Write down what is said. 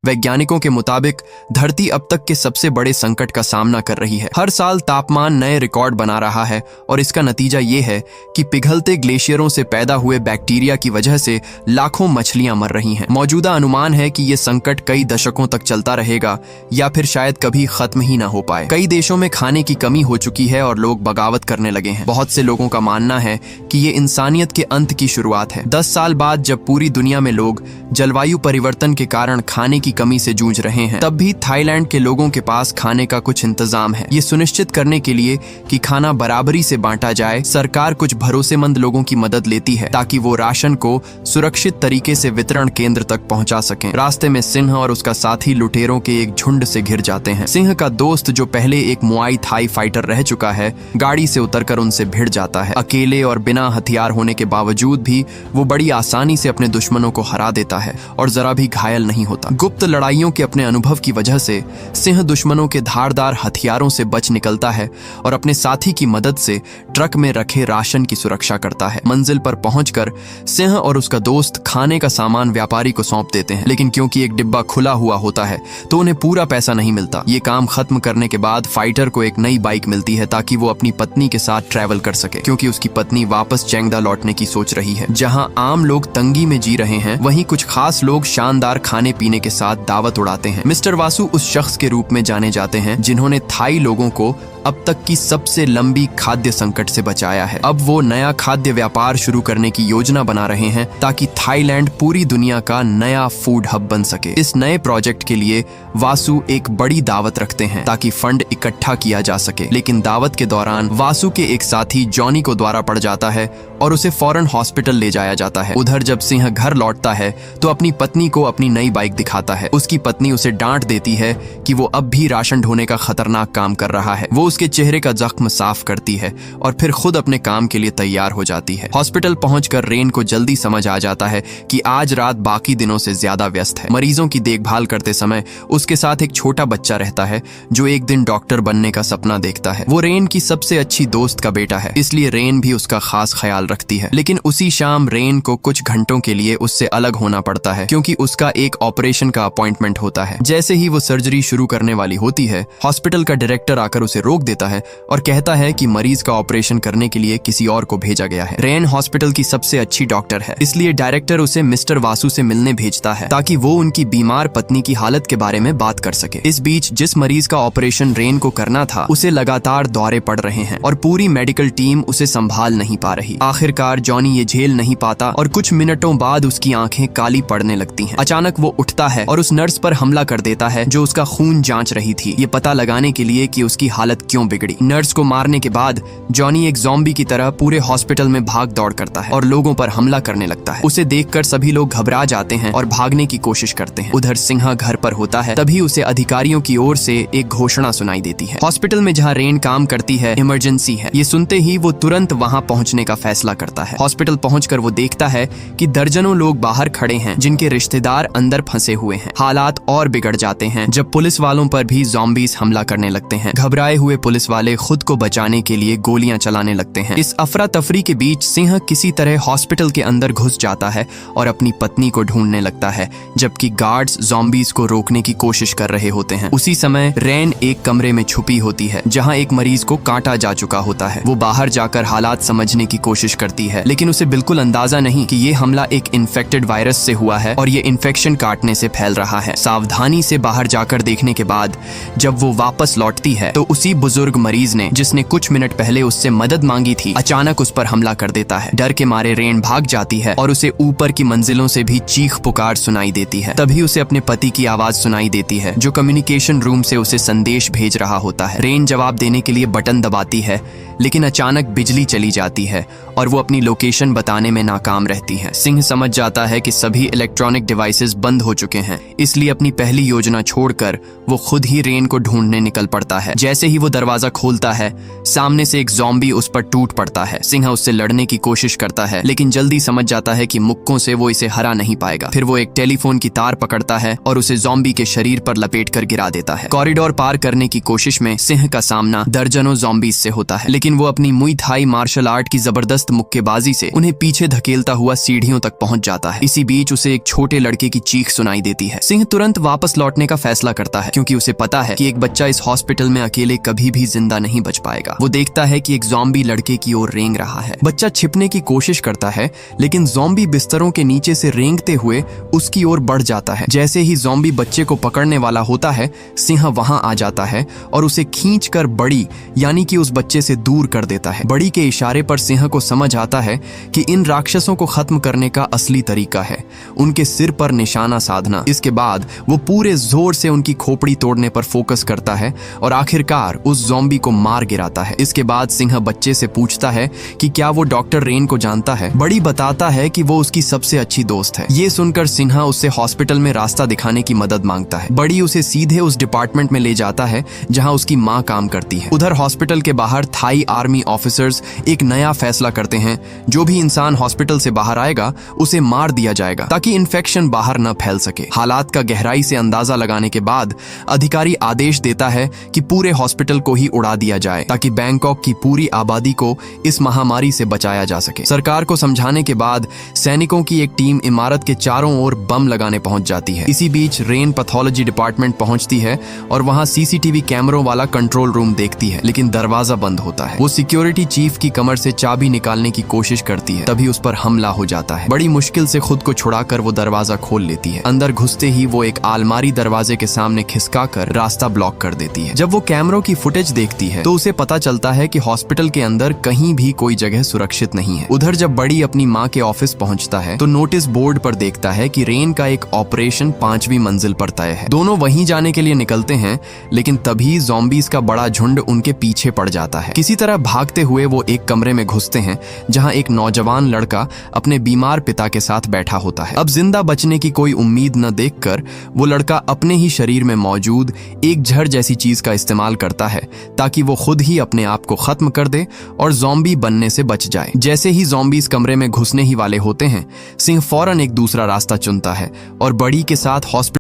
वैज्ञानिकों के मुताबिक धरती अब तक के सबसे बड़े संकट का सामना कर रही है। हर साल तापमान नए रिकॉर्ड बना रहा है और इसका नतीजा ये है कि पिघलते ग्लेशियरों से पैदा हुए बैक्टीरिया की वजह से लाखों मछलियां मर रही हैं। मौजूदा अनुमान है कि ये संकट कई दशकों तक चलता रहेगा या फिर शायद कभी खत्म ही ना हो पाए। कई देशों में खाने की कमी हो चुकी है और लोग बगावत करने लगे हैं। बहुत से लोगों का मानना है कि ये इंसानियत के अंत की शुरुआत है। 10 साल बाद जब पूरी दुनिया में लोग जलवायु परिवर्तन के कारण खाने की कमी से जूझ रहे हैं, तब भी थाईलैंड के लोगों के पास खाने का कुछ इंतजाम है। ये सुनिश्चित करने के लिए कि खाना बराबरी से बांटा जाए, सरकार कुछ भरोसेमंद लोगों की मदद लेती है ताकि वो राशन को सुरक्षित तरीके से वितरण केंद्र तक पहुंचा सकें। रास्ते में सिंह और उसका साथी लुटेरों के एक झुंड से घिर जाते हैं। सिंह का दोस्त, जो पहले एक मुआई थाई फाइटर रह चुका है, गाड़ी से उतरकर उनसे भिड़ जाता है। अकेले और बिना हथियार होने के बावजूद भी वो बड़ी आसानी से अपने दुश्मनों को हरा देता है और जरा भी घायल नहीं होता। गुप्त लड़ाइयों के अपने अनुभव की वजह से सिंह दुश्मनों के धारदार हथियारों से बच निकलता है और अपने साथी की मदद से ट्रक में रखे राशन की सुरक्षा करता है। मंजिल पर पहुंचकर सिंह और उसका दोस्त खाने का सामान व्यापारी को सौंप देते हैं, लेकिन क्योंकि एक डिब्बा खुला हुआ होता है तो उन्हें पूरा पैसा नहीं मिलता। ये काम खत्म करने के बाद फाइटर को एक नई बाइक मिलती है ताकि वो अपनी पत्नी के साथ ट्रैवल कर सके, क्योंकि उसकी पत्नी वापस चैंगदा लौटने की सोच रही है। जहां आम लोग तंगी में जी रहे हैं, वहीं कुछ खास लोग शानदार खाने पीने के साथ दावत उड़ाते हैं। मिस्टर वासु उस शख्स के रूप में जाने जाते हैं जिन्होंने थाई लोगों को अब तक की सबसे लंबी खाद्य संकट से बचाया है। अब वो नया खाद्य व्यापार शुरू करने की योजना बना रहे हैं ताकि थाईलैंड पूरी दुनिया का नया फूड हब बन सके। इस नए प्रोजेक्ट के लिए वासु एक बड़ी दावत रखते हैं ताकि फंड इकट्ठा किया जा सके, लेकिन दावत के दौरान वासु के एक साथी जॉनी को द्वारा पड़ जाता है और उसे फौरन हॉस्पिटल ले जाया जाता है। उधर जब सिंह घर लौटता है तो अपनी पत्नी को अपनी नई बाइक दिखाता है। उसकी पत्नी उसे डांट देती है कि वो अब भी राशन ढोने का खतरनाक काम कर रहा है। वो उसके चेहरे का जख्म साफ करती है और फिर खुद अपने काम के लिए तैयार हो जाती है। हॉस्पिटल पहुंचकर रेन को जल्दी समझ आ जाता है कि आज रात बाकी दिनों से ज्यादा व्यस्त है। मरीजों की देखभाल करते समय उसके साथ एक छोटा बच्चा रहता है जो एक दिन डॉक्टर बनने का सपना देखता है। वो रेन की सबसे अच्छी दोस्त का बेटा है, इसलिए रेन भी उसका खास ख्याल रखती है। लेकिन उसी शाम रेन को कुछ घंटों के लिए उससे अलग होना पड़ता है क्योंकि उसका एक ऑपरेशन का अपॉइंटमेंट होता है। जैसे ही वो सर्जरी शुरू करने वाली होती है, हॉस्पिटल का डायरेक्टर आकर उसे रोक देता है और कहता है कि मरीज का ऑपरेशन करने के लिए किसी और को भेजा गया है। रेन हॉस्पिटल की सबसे अच्छी डॉक्टर है, इसलिए डायरेक्टर उसे मिस्टर वासु से मिलने भेजता है ताकि वो उनकी बीमार पत्नी की हालत के बारे में बात कर सके। इस बीच जिस मरीज का ऑपरेशन रेन को करना था, उसे लगातार दौरे पड़ रहे हैं और पूरी मेडिकल टीम उसे संभाल नहीं पा रही। आखिरकार जॉनी ये झेल नहीं पाता और कुछ मिनटों बाद उसकी आंखें काली पड़ने लगती हैं। अचानक वो उठता है और उस नर्स पर हमला कर देता है जो उसका खून जांच रही थी, ये पता लगाने के लिए कि उसकी हालत क्यों बिगड़ी। नर्स को मारने के बाद जॉनी एक ज़ॉम्बी की तरह पूरे हॉस्पिटल में भाग दौड़ करता है और लोगों पर हमला करने लगता है। उसे देखकर सभी लोग घबरा जाते हैं और भागने की कोशिश करते हैं। उधर सिंह घर पर होता है, तभी उसे अधिकारियों की ओर से एक घोषणा सुनाई देती है। हॉस्पिटल में जहां रेन काम करती है, इमरजेंसी है। ये सुनते ही वो तुरंत वहां पहुंचने का फैसला करता है। हॉस्पिटल पहुंचकर वो देखता है कि दर्जनों लोग बाहर खड़े हैं जिनके रिश्तेदार अंदर फंसे हुए हैं। हालात और बिगड़ जाते हैं जब पुलिस वालों पर भी ज़ॉम्बीज हमला करने लगते हैं। घबराए हुए पुलिस वाले खुद को बचाने के लिए गोलियां चलाने लगते हैं। इस अफरा तफरी के बीच सिंह किसी तरह हॉस्पिटल के अंदर घुस जाता है और अपनी पत्नी को ढूंढने लगता है, जबकि गार्ड्स ज़ॉम्बीज को रोकने की कोशिश कर रहे होते हैं। उसी समय रेन एक कमरे में छुपी होती है जहां एक मरीज को काटा जा चुका होता है। वो बाहर जाकर हालात समझने की कोशिश करती है, लेकिन उसे बिल्कुल अंदाजा नहीं कि ये हमला एक इन्फेक्टेड वायरस से हुआ है और ये इन्फेक्शन काटने से फैल रहा है। सावधानी से बाहर जाकर देखने के बाद जब वो वापस लौटती है तो उसी बुजुर्ग मरीज ने, जिसने कुछ मिनट पहले उससे मदद मांगी थी, अचानक उस पर हमला कर देता है। डर के मारे रेन भाग जाती है और उसे ऊपर की मंजिलों से भी चीख पुकार सुनाई देती है। तभी उसे अपने पति की आवाज सुनाई देती है जो कम्युनिकेशन रूम से उसे संदेश भेज रहा होता है। रेन जवाब देने के लिए बटन दबाती है, लेकिन अचानक बिजली चली जाती है और वो अपनी लोकेशन बताने में नाकाम रहती है। सिंह समझ जाता है कि सभी इलेक्ट्रॉनिक डिवाइसेस बंद हो चुके हैं, इसलिए अपनी पहली योजना छोड़कर वो खुद ही रेन को ढूंढने निकल पड़ता है। जैसे ही वो दरवाजा खोलता है, सामने से एक ज़ॉम्बी उस पर टूट पड़ता है। सिंह उससे लड़ने की कोशिश करता है, लेकिन जल्दी समझ जाता है कि मुक्कों से वो इसे हरा नहीं पाएगा। फिर वो एक टेलीफोन की तार पकड़ता है और उसे ज़ॉम्बी के शरीर पर लपेटकर गिरा देता है। कॉरिडोर पार करने की कोशिश में सिंह का सामना दर्जनों ज़ॉम्बीज से होता है, लेकिन वो अपनी मुई थाई मार्शल आर्ट की जबरदस्त मुक्केबाजी से उन्हें पीछे धकेलता हुआ सीढ़ियों तक पहुंच जाता है। इसी बीच उसे एक छोटे लड़के की चीख सुनाई देती है। सिंह तुरंत वापस लौटने का फैसला करता है, क्योंकि उसे पता है कि एक बच्चा इस हॉस्पिटल में अकेले कभी भी जिंदा नहीं बच पाएगा। वो देखता है कि एक ज़ॉम्बी लड़के की ओर रेंग रहा है। बच्चा छिपने की कोशिश करता है, लेकिन ज़ॉम्बी बिस्तरों के नीचे से रेंगते हुए उसकी ओर बढ़ जाता है। जैसे ही ज़ॉम्बी बच्चे को पकड़ने वाला होता है, सिंह वहां आ जाता है और उसे खींचकर बड़ी यानी कि उस बच्चे से दूर कर देता है। बड़ी के इशारे पर सिंह को समझ आता है कि इन राक्षसों को खत्म करने का असली तरीका है उनके सिर पर निशाना साधना। इसके बाद वो पूरे जोर से उनकी खोपड़ी तोड़ने पर फोकस करता है और आखिरकार उस ज़ॉम्बी को मार गिराता है। इसके बाद सिंह बच्चे से पूछता है कि क्या वो डॉक्टर रेन को जानता है। बड़ी बताता है कि वो उसकी सबसे अच्छी दोस्त है। ये सुनकर सिन्हा उससे हॉस्पिटल में रास्ता दिखाने की मदद मांगता है। बड़ी उसे सीधे उस डिपार्टमेंट में ले जाता है जहां उसकी माँ काम करती है। उधर हॉस्पिटल के बाहर थाई आर्मी ऑफिसर्स एक नया फैसला करते हैं, जो भी इंसान हॉस्पिटल से बाहर आएगा उसे मार दिया जाएगा ताकि इन्फेक्शन बाहर न फैल सके। हालात का गहराई से अंदाजा लगाने के बाद अधिकारी आदेश देता है कि पूरे हॉस्पिटल को ही उड़ा दिया जाए ताकि बैंकॉक की पूरी आबादी को इस महामारी से बचाया जा सके। सरकार को समझाने के बाद सैनिकों की एक टीम इमारत के चारों ओर बम लगाने पहुंच जाती है। इसी बीच रेन पैथोलॉजी डिपार्टमेंट पहुंचती है और वहां सीसीटीवी कैमरों वाला कंट्रोल रूम देखती है, लेकिन दरवाजा बंद होता है। वो सिक्योरिटी चीफ की कमर से चाबी निकालने की कोशिश करती है, तभी उस पर हमला हो जाता है। बड़ी मुश्किल से खुद को छुड़ाकर वो दरवाजा खोल लेती है। अंदर घुसते ही वो एक आलमारी दरवाजे के सामने खिसकाकर रास्ता ब्लॉक कर देती है। जब वो कैमरों की फुटेज देखती है तो उसे पता चलता है कि हॉस्पिटल के अंदर कहीं भी कोई जगह सुरक्षित नहीं है। उधर जब बड़ी अपनी माँ के ऑफिस पहुंचता है तो नोटिस बोर्ड पर देखता है कि रेन का एक ऑपरेशन 5वीं मंजिल पर तय है। दोनों वहीं जाने के लिए निकलते हैं, लेकिन तभी ज़ॉम्बीज का बड़ा झुंड उनके पीछे पड़ जाता है। किसी तरह भागते हुए वो एक कमरे में घुसते हैं जहां एक नौजवान लड़का अपने बीमार पिता के साथ बैठा होता है। अब जिंदा बचने की कोई उम्मीद न देखकर वो लड़का अपने ही शरीर में मौजूद एक जहर जैसी चीज का इस्तेमाल करता है ताकि वो खुद ही अपने आप को खत्म कर दे और ज़ॉम्बी बनने से बच जाए। जैसे ही ज़ॉम्बीज कमरे में घुसने ही वाले होते हैं, सिंह फौरन एक दूसरा रास्ता चुनता है और बड़ी के साथ हॉस्पिटल